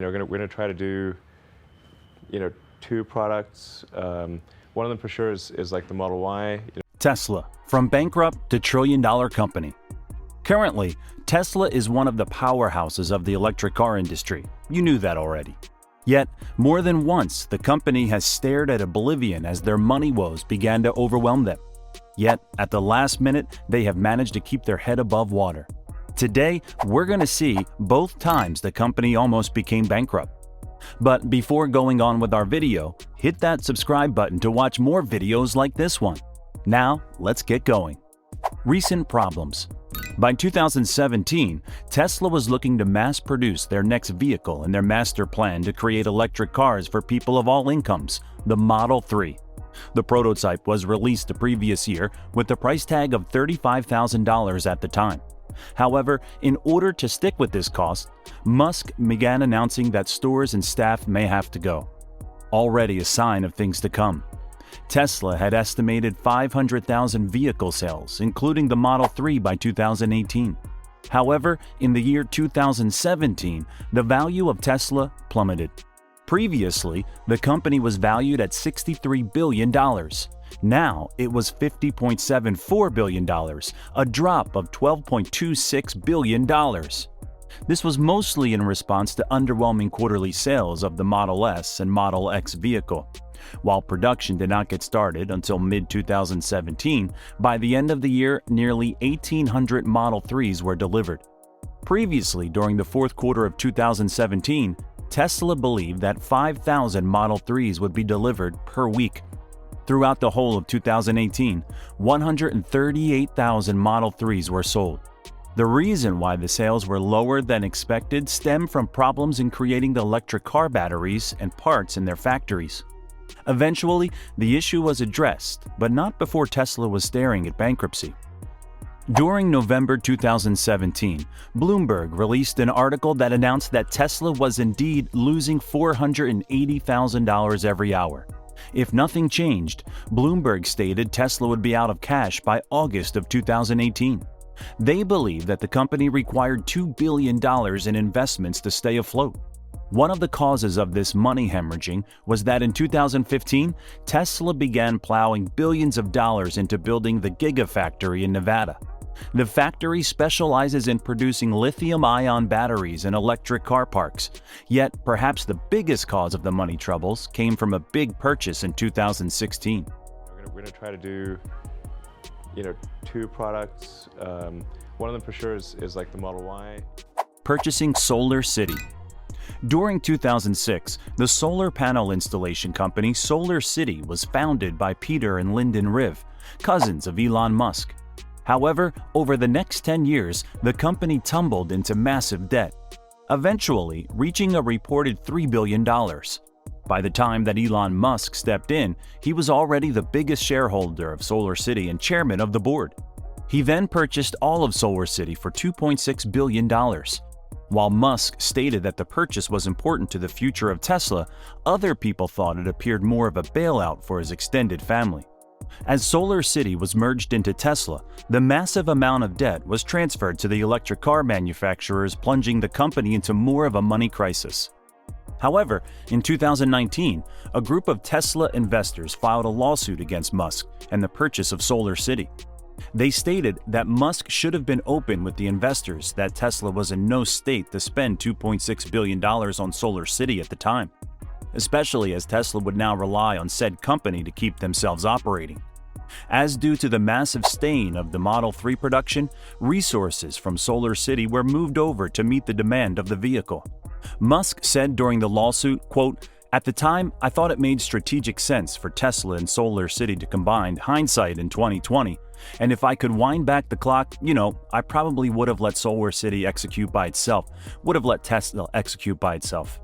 We're gonna try to do, two products. One of them for sure is like the Model Y. Tesla, from bankrupt to trillion-dollar company. Currently, Tesla is one of the powerhouses of the electric car industry. You knew that already. Yet, more than once, the company has stared at oblivion as their money woes began to overwhelm them. Yet, at the last minute, they have managed to keep their head above water. Today, we're going to see both times the company almost became bankrupt. But before going on with our video, hit that subscribe button to watch more videos like this one. Now, let's get going. Recent problems. By 2017, Tesla was looking to mass produce their next vehicle in their master plan to create electric cars for people of all incomes, the Model 3. The prototype was released the previous year with the price tag of $35,000 at the time. However, in order to stick with this cost, Musk began announcing that stores and staff may have to go. Already a sign of things to come. Tesla had estimated 500,000 vehicle sales, including the Model 3 by 2018. However, in the year 2017, the value of Tesla plummeted. Previously, the company was valued at $63 billion. Now, it was $50.74 billion, a drop of $12.26 billion. This was mostly in response to underwhelming quarterly sales of the Model S and Model X vehicle. While production did not get started until mid-2017, by the end of the year, nearly 1,800 Model 3s were delivered. Previously, during the fourth quarter of 2017, Tesla believed that 5,000 Model 3s would be delivered per week. Throughout the whole of 2018, 138,000 Model 3s were sold. The reason why the sales were lower than expected stemmed from problems in creating the electric car batteries and parts in their factories. Eventually, the issue was addressed, but not before Tesla was staring at bankruptcy. During November 2017, Bloomberg released an article that announced that Tesla was indeed losing $480,000 every hour. If nothing changed, Bloomberg stated Tesla would be out of cash by August of 2018. They believe that the company required $2 billion in investments to stay afloat. One of the causes of this money hemorrhaging was that in 2015, Tesla began plowing billions of dollars into building the Gigafactory in Nevada. The factory specializes in producing lithium-ion batteries in electric car parks. Yet, perhaps the biggest cause of the money troubles came from a big purchase in 2016. We're gonna try to do, two products. One of them for sure is like the Model Y. Purchasing Solar City. During 2006, the solar panel installation company Solar City was founded by Peter and Lyndon Rive, cousins of Elon Musk. However, over the next 10 years, the company tumbled into massive debt, eventually reaching a reported $3 billion. By the time that Elon Musk stepped in, he was already the biggest shareholder of Solar City and chairman of the board. He then purchased all of Solar City for $2.6 billion. While Musk stated that the purchase was important to the future of Tesla, other people thought it appeared more of a bailout for his extended family. As Solar City was merged into Tesla, the massive amount of debt was transferred to the electric car manufacturers, plunging the company into more of a money crisis. However, in 2019, a group of Tesla investors filed a lawsuit against Musk and the purchase of Solar City. They stated that Musk should have been open with the investors that Tesla was in no state to spend $2.6 billion on Solar City at the time, especially as Tesla would now rely on said company to keep themselves operating. As due to the massive strain of the Model 3 production, resources from Solar City were moved over to meet the demand of the vehicle. Musk said during the lawsuit, quote, "At the time, I thought it made strategic sense for Tesla and Solar City to combine, hindsight in 2020. And if I could wind back the clock, I probably would have let Solar City execute by itself, would have let Tesla execute by itself."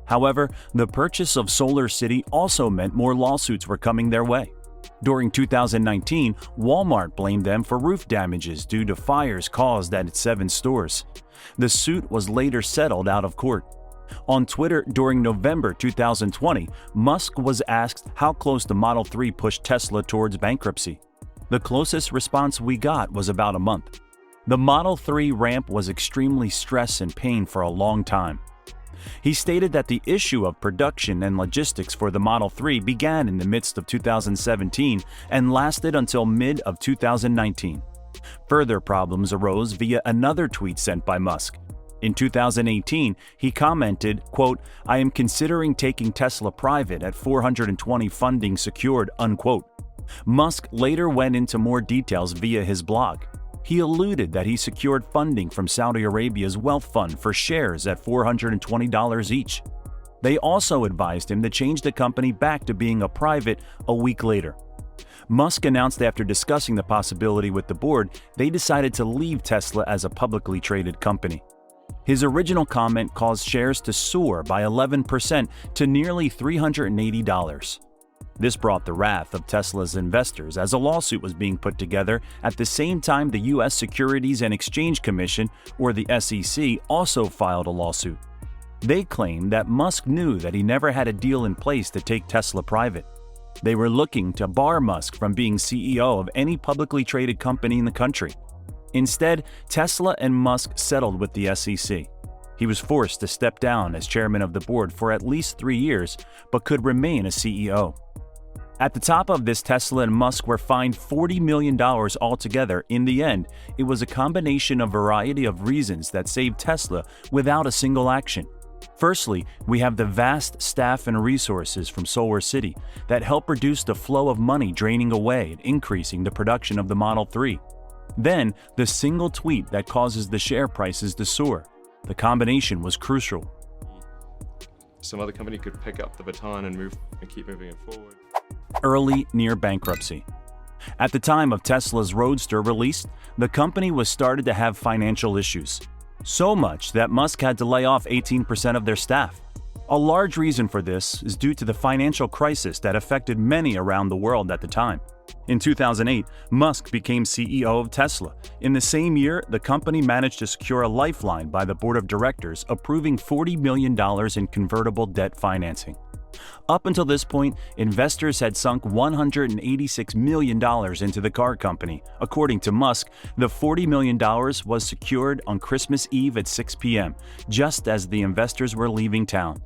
However, the purchase of Solar City also meant more lawsuits were coming their way. During 2019, Walmart blamed them for roof damages due to fires caused at its 7 stores. The suit was later settled out of court. On Twitter during November 2020, Musk was asked how close the Model 3 pushed Tesla towards bankruptcy. The closest response we got was about a month. The Model 3 ramp was extremely stress and pain for a long time. He stated that the issue of production and logistics for the Model 3 began in the midst of 2017 and lasted until mid of 2019. Further problems arose via another tweet sent by Musk. In 2018, he commented, quote, "I am considering taking Tesla private at 420 funding secured," unquote. Musk later went into more details via his blog. He alluded that he secured funding from Saudi Arabia's wealth fund for shares at $420 each. They also advised him to change the company back to being a private a week later. Musk announced after discussing the possibility with the board, they decided to leave Tesla as a publicly traded company. His original comment caused shares to soar by 11% to nearly $380. This brought the wrath of Tesla's investors as a lawsuit was being put together at the same time the U.S. Securities and Exchange Commission, or the SEC, also filed a lawsuit. They claimed that Musk knew that he never had a deal in place to take Tesla private. They were looking to bar Musk from being CEO of any publicly traded company in the country. Instead, Tesla and Musk settled with the SEC. He was forced to step down as chairman of the board for at least 3 years, but could remain a CEO. At the top of this, Tesla and Musk were fined $40 million altogether. In the end, it was a combination of a variety of reasons that saved Tesla without a single action. Firstly, we have the vast staff and resources from Solar City that help reduce the flow of money draining away and increasing the production of the Model 3. Then, the single tweet that causes the share prices to soar. The combination was crucial. Some other company could pick up the baton and keep moving it forward. Early near bankruptcy. At the time of Tesla's Roadster release, the company was started to have financial issues. So much that Musk had to lay off 18% of their staff. A large reason for this is due to the financial crisis that affected many around the world at the time. In 2008, Musk became CEO of Tesla. In the same year, the company managed to secure a lifeline by the board of directors, approving $40 million in convertible debt financing. Up until this point, investors had sunk $186 million into the car company. According to Musk, the $40 million was secured on Christmas Eve at 6 p.m., just as the investors were leaving town.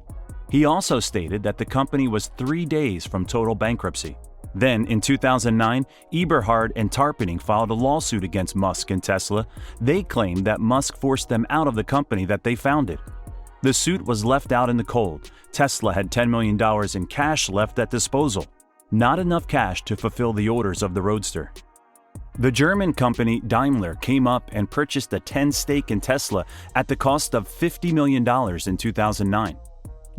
He also stated that the company was 3 days from total bankruptcy. Then, in 2009, Eberhard and Tarpenning filed a lawsuit against Musk and Tesla. They claimed that Musk forced them out of the company that they founded. The suit was left out in the cold. Tesla had $10 million in cash left at disposal. Not enough cash to fulfill the orders of the Roadster. The German company Daimler came up and purchased a 10% stake in Tesla at the cost of $50 million in 2009.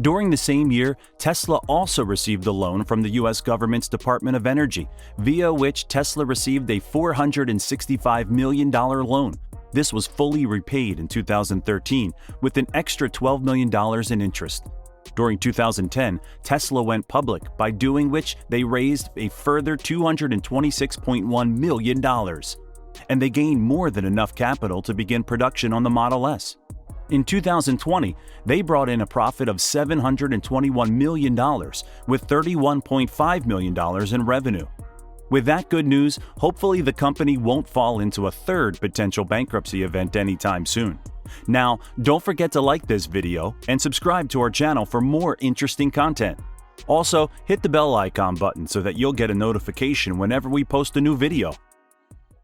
During the same year, Tesla also received a loan from the U.S. government's Department of Energy, via which Tesla received a $465 million loan. This was fully repaid in 2013, with an extra $12 million in interest. During 2010, Tesla went public, by doing which they raised a further $226.1 million, and they gained more than enough capital to begin production on the Model S. In 2020, they brought in a profit of $721 million, with $31.5 million in revenue. With that good news, hopefully the company won't fall into a third potential bankruptcy event anytime soon. Now, don't forget to like this video and subscribe to our channel for more interesting content. Also, hit the bell icon button so that you'll get a notification whenever we post a new video.